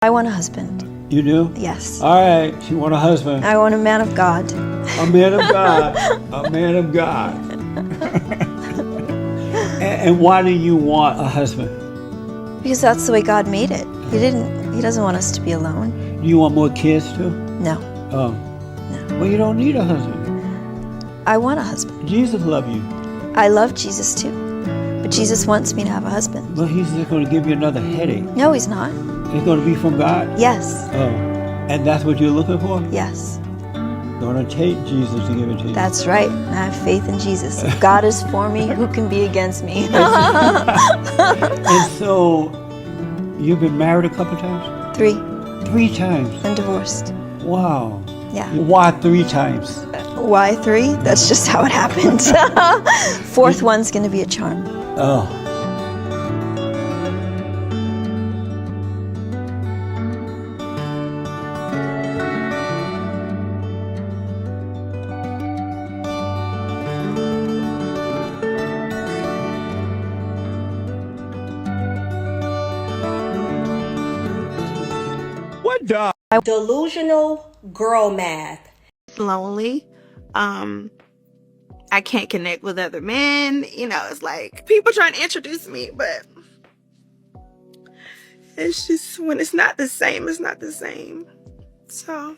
I want a husband. You do? Yes. All right, you want a husband. I want a man of God. A man of God. A man of God. And why do you want a husband? Because that's the way God made it. He doesn't want us to be alone. Do you want more kids too? No. Oh. No. Well, you don't need a husband. I want a husband. Jesus loves you. I love Jesus too. But Jesus wants me to have a husband. But he's just going to give you another headache. No, he's not. It's going to be from God? Yes. Oh. And that's what you're looking for? Yes. Going to take Jesus to give it to you. That's right. I have faith in Jesus. If God is for me, who can be against me? And so, you've been married a couple times? 3. 3 times? And divorced. Wow. Yeah. Why 3 times? Why 3? That's just how it happened. 4th one's going to be a charm. Oh. What the? Delusional girl math. Lonely. I can't connect with other men. You know, it's like people trying to introduce me, but it's just when it's not the same, it's not the same. So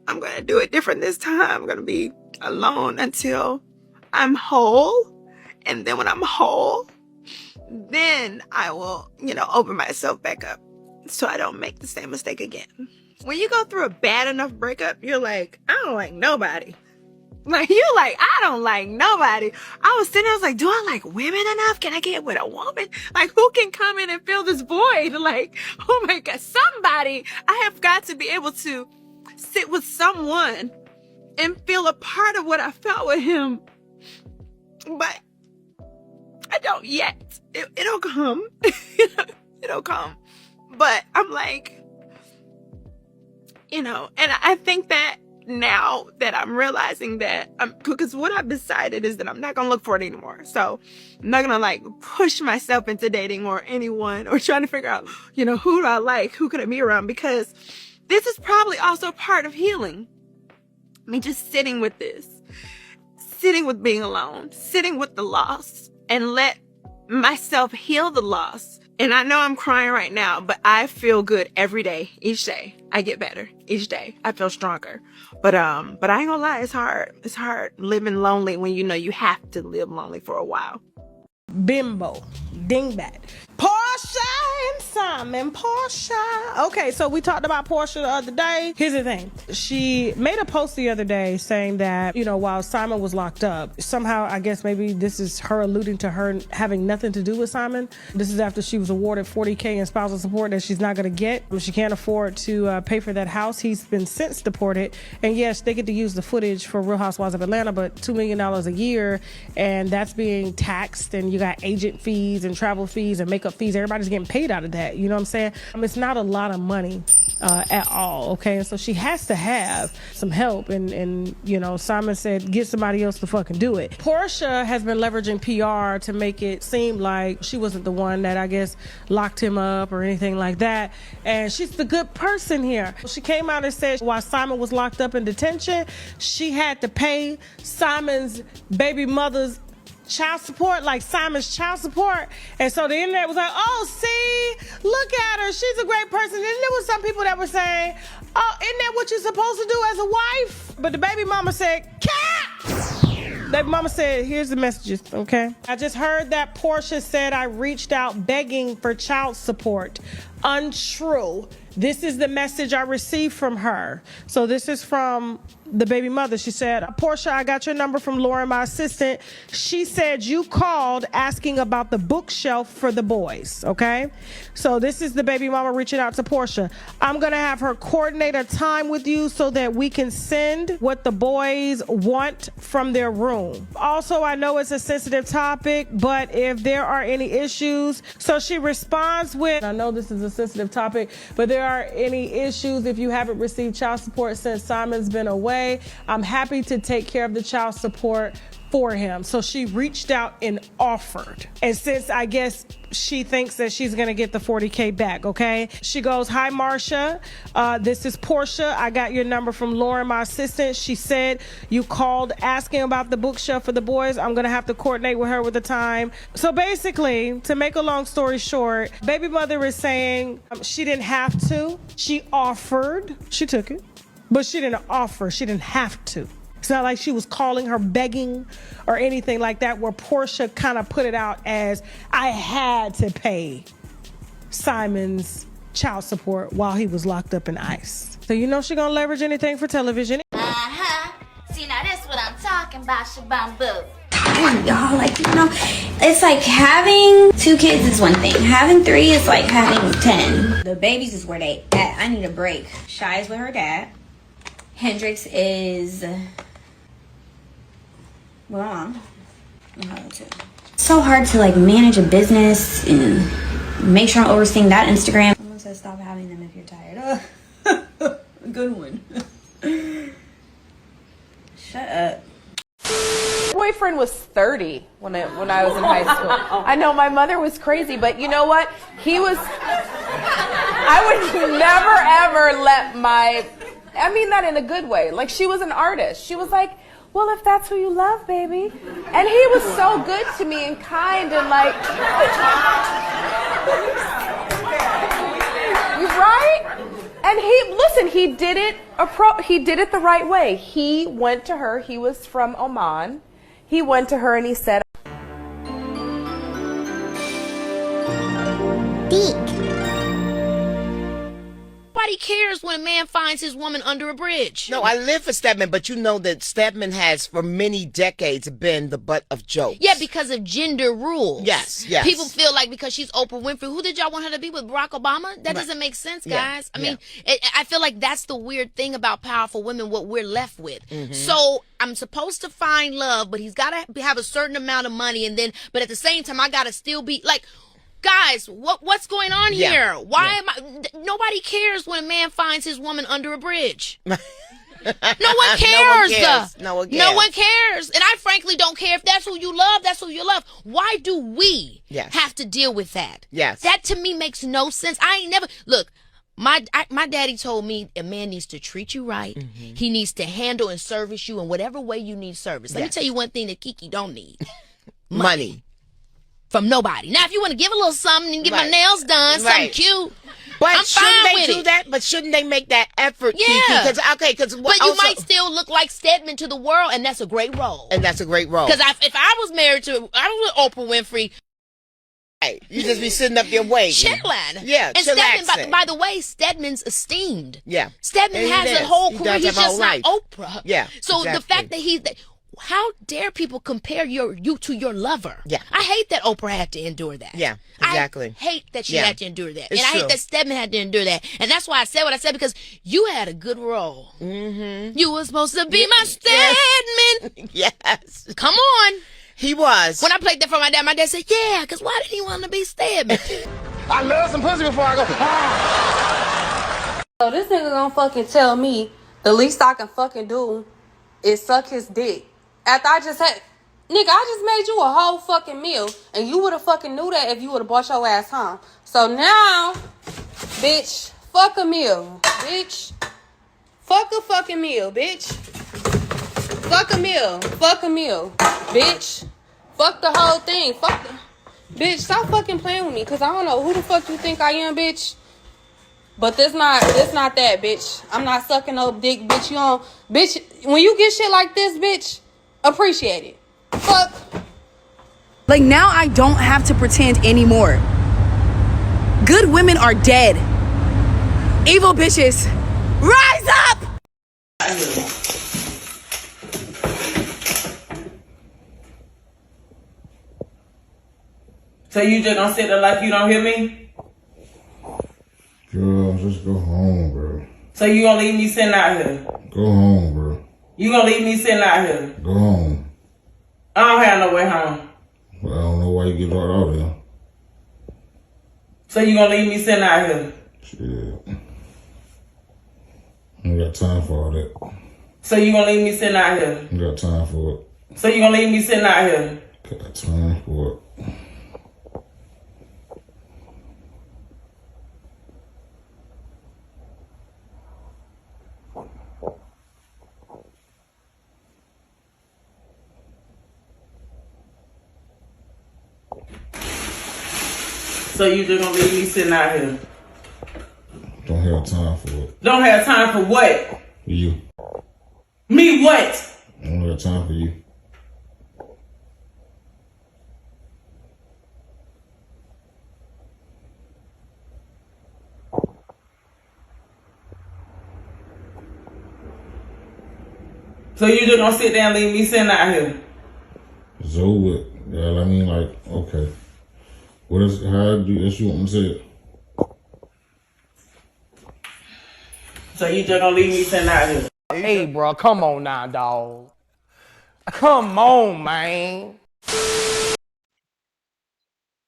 I'm going to do it different this time. I'm going to be alone until I'm whole. And then when I'm whole, then I will, open myself back up so I don't make the same mistake again. When you go through a bad enough breakup, you're like, I don't like nobody. Like, you're like, I don't like nobody. I was sitting there, I was like, do I like women enough? Can I get with a woman? Like, who can come in and fill this void? Like, oh my God, somebody. I have got to be able to sit with someone and feel a part of what I felt with him. But I don't yet. It'll come. It'll come. But I'm like, and I think that now that I'm realizing that, because what I've decided is that I'm not going to look for it anymore. So I'm not going to push myself into dating or anyone or trying to figure out, who do I like? Who could I be around? Because this is probably also part of healing. I mean, just sitting with this, sitting with being alone, sitting with the loss and let myself heal the loss. And I know I'm crying right now, but I feel good every day, each day. I get better each day. I feel stronger. But I ain't gonna lie, it's hard. It's hard living lonely when you have to live lonely for a while. Bimbo. Dingbat. Porsha and Simon. Porsha. Okay, so we talked about Porsha the other day. Here's the thing. She made a post the other day saying that, while Simon was locked up, somehow, I guess maybe this is her alluding to her having nothing to do with Simon. This is after she was awarded $40K in spousal support that she's not going to get. She can't afford to pay for that house. He's been since deported. And yes, they get to use the footage for Real Housewives of Atlanta, but $2 million a year. And that's being taxed. And you got agent fees and travel fees and makeup fees. Everybody's getting paid out of that. You know what I'm saying? It's not a lot of money at all. Okay. And so she has to have some help. And Simon said, get somebody else to fucking do it. Porsha has been leveraging PR to make it seem like she wasn't the one that, I guess, locked him up or anything like that. And she's the good person here. She came out and said while Simon was locked up in detention, she had to pay Simon's baby mother's child support, like Simon's child support. And so the internet was like, oh, see, look at her, she's a great person. And there was some people that were saying, oh, isn't that what you're supposed to do as a wife? But the baby mama said, cat! Baby mama said, here's the messages, okay? I just heard that Porsha said I reached out begging for child support. Untrue. This is the message I received from her. So this is from the baby mother. She said, Porsha, I got your number from Lauren, my assistant. She said you called asking about the bookshelf for the boys, okay? So this is the baby mama reaching out to Porsha. I'm going to have her coordinate a time with you so that we can send what the boys want from their room. Also, I know it's a sensitive topic, but if there are any issues, so she responds with, I know this is a sensitive topic, but there are any issues if you haven't received child support since Simon's been away, I'm happy to take care of the child support for him. So she reached out and offered. And since I guess she thinks that she's gonna get the 40K back, okay? She goes, "Hi, Marsha. This is Porsha. I got your number from Lauren, my assistant. She said you called asking about the bookshelf for the boys. I'm gonna have to coordinate with her with the time." So basically, to make a long story short, baby mother is saying she didn't have to. She offered. She took it. But she didn't offer. She didn't have to. It's not like she was calling her begging or anything like that, where Porsha kind of put it out as, I had to pay Simon's child support while he was locked up in ICE. So you know she gonna leverage anything for television. See, now that's what I'm talking about, Shabambu. Damn, y'all, like, you know, it's like having 2 kids is one thing. Having 3 is like having 10. The babies is where they at. I need a break. Shy is with her dad. Hendrix is well, it's so hard to like manage a business and make sure I'm overseeing that Instagram. Someone says stop having them if you're tired. Oh, good one. Shut up. Boyfriend was 30 when I was in high school. I know my mother was crazy, but you know what? I would never ever let I mean that in a good way. Like, she was an artist. She was like, well, if that's who you love, baby. And he was so good to me and kind and like, you right? And he did it the right way. He went to her. He was from Oman. He went to her and he said, Nobody cares when a man finds his woman under a bridge. No, I live for Stedman, but you know that Stedman has for many decades been the butt of jokes. Yeah, because of gender rules. Yes. People feel like because she's Oprah Winfrey, who did y'all want her to be with, Barack Obama? That doesn't make sense, guys. I mean, I feel like that's the weird thing about powerful women, what we're left with. Mm-hmm. So I'm supposed to find love, but he's got to have a certain amount of money, but at the same time, I got to still be like, guys, what's going on here? Why am I? Nobody cares when a man finds his woman under a bridge. No one cares. No one cares. And I frankly don't care if that's who you love. That's who you love. Why do we have to deal with that? Yes. That to me makes no sense. I ain't never look. My daddy told me a man needs to treat you right. Mm-hmm. He needs to handle and service you in whatever way you need service. Let me tell you one thing that Kiki don't need: money. From nobody. Now, if you want to give a little something and get my nails done, something cute, but I'm shouldn't fine they with do it. that? But shouldn't they make that effort, Yeah. Kiki? But you might still look like Stedman to the world, and that's a great role. Because if I was married I was with Oprah Winfrey, you just be sitting up there waiting. Chilling. Yeah, and Stedman, by the way, Stedman's esteemed. Yeah. Stedman has a whole career. He's just not Oprah. Yeah. So the fact that how dare people compare you to your lover? Yeah. I hate that Oprah had to endure that. Yeah, exactly. I hate that she had to endure that. It's and I true. hate that Stedman had to endure that. And that's why I said what I said, because you had a good role. Mm-hmm. You were supposed to be my Stedman. Yes. Come on. He was. When I played that for my dad said, yeah, because why did he want to be Stedman? I love some pussy before I go. So this nigga gonna fucking tell me the least I can fucking do is suck his dick. After I just made you a whole fucking meal, and you would have fucking knew that if you would have brought your ass home. So now, bitch, fuck a meal, bitch. Fuck a fucking meal, bitch. Fuck a meal, bitch. Fuck the whole thing, bitch. Stop fucking playing with me, cause I don't know who the fuck you think I am, bitch. But this not that, bitch. I'm not sucking no dick, bitch. Bitch, when you get shit like this, bitch, appreciate it. Fuck. Like, now I don't have to pretend anymore. Good women are dead. Evil bitches, rise up! So you just gonna sit there like you don't hear me? Girl, just go home, bro. So you gonna leave me sitting out here? Go home, bro. You gonna leave me sitting out here? Go home. I don't have no way home. Well, I don't know why you get locked out there. So you gonna leave me sitting out here? Shit. I ain't got time for all that. So you gonna leave me sitting out here? I ain't got time for it. So you gonna leave me sitting out here? Got time for it. So you just gonna leave me sitting out here? Don't have time for it. Don't have time for what? For you. Me what? I don't have time for you. So you just gonna sit there and leave me sitting out here? It's over with. Yeah, I mean, like, okay. How do you, that's you want me to say it? So you just gonna leave me sitting out here? Hey, bro, come on now, dog. Come on, man. A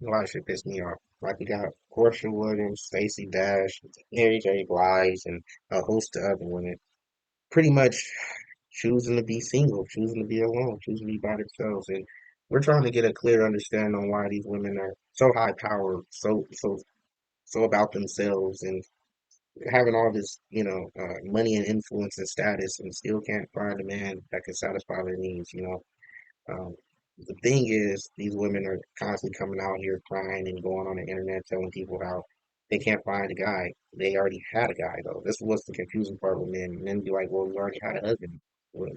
lot of shit pissed me off. Like you got Porsha Williams, Stacey Dash, Mary J. Blige, and a host of other women pretty much choosing to be single, choosing to be alone, choosing to be by themselves. And we're trying to get a clear understanding on why these women are so high powered, so about themselves, and having all this, money and influence and status, and still can't find a man that can satisfy their needs. Um, the thing is, these women are constantly coming out here crying and going on the internet telling people how they can't find a guy. They already had a guy, though. This was the confusing part with men. Men be like, well, you already had a husband. What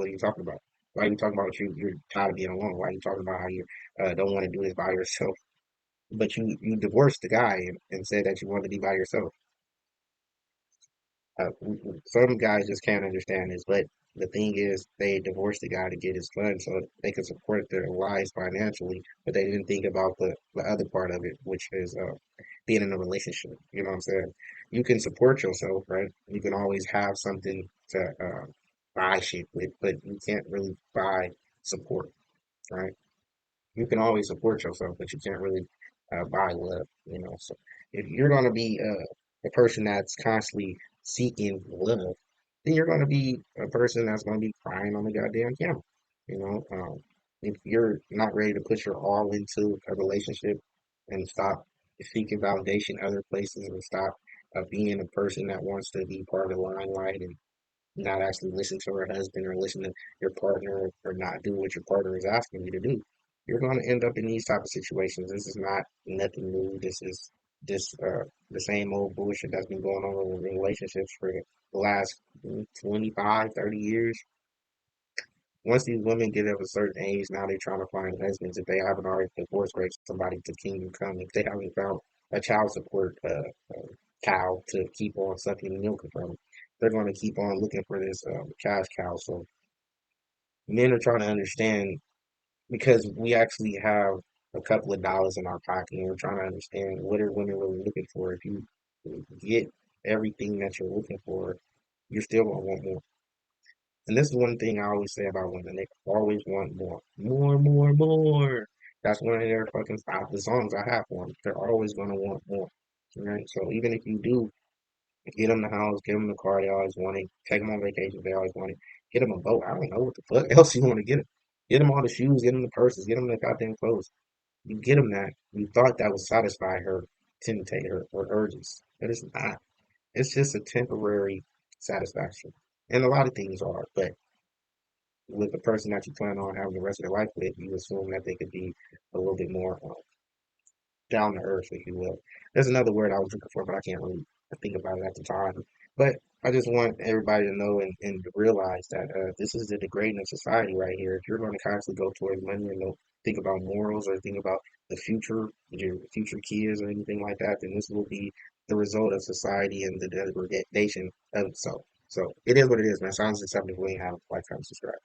are you talking about? Why are you talking about you're tired of being alone? Why are you talking about how you don't want to do this by yourself? But you divorced the guy and said that you wanted to be by yourself. Some guys just can't understand this, but the thing is, they divorced the guy to get his funds so they could support their wives financially, but they didn't think about the other part of it, which is being in a relationship. You know what I'm saying? You can support yourself, right? You can always have something to buy shit with, but you can't really buy support, right? You can always support yourself, but you can't really buy love. So if you're going to be a person that's constantly seeking love, then you're going to be a person that's going to be crying on the goddamn camera. If you're not ready to put your all into a relationship and stop seeking validation other places and stop being a person that wants to be part of the limelight and not actually listen to her husband or listen to your partner or not do what your partner is asking you to do, you're going to end up in these type of situations. This is not nothing new. This is the same old bullshit that's been going on in relationships for the last 25, 30 years. Once these women get of a certain age, now they're trying to find husbands. If they haven't already divorced somebody to kingdom come, if they haven't found a child support cow to keep on sucking milk from, they're going to keep on looking for this cash cow. So men are trying to understand because we actually have a couple of dollars in our pocket, and we're trying to understand what are women really looking for. If you get everything that you're looking for, you're still going to want more. And this is one thing I always say about women. They always want more. More, more, more. That's one of their fucking the songs I have for them. They're always going to want more. Right? So even if you do get them the house, get them the car they always wanted, take them on vacations they always wanted, get them a boat. I don't know what the fuck else you want to get them. Get them all the shoes, get them the purses, get them the goddamn clothes. You get them that. You thought that would satisfy her temptation, her urges. But it's not. It's just a temporary satisfaction. And a lot of things are, but with the person that you plan on having the rest of their life with, you assume that they could be a little bit more down to earth, if you will. There's another word I was looking for, but I can't really think about it at the time. But I just want everybody to know and to realize that this is the degrading of society right here. If you're going to constantly go towards money and don't think about morals or think about the future, your future kids or anything like that, then this will be the result of society and the degradation of itself. So it is what it is, man. Sounds acceptable. We ain't have like, comment, subscribe.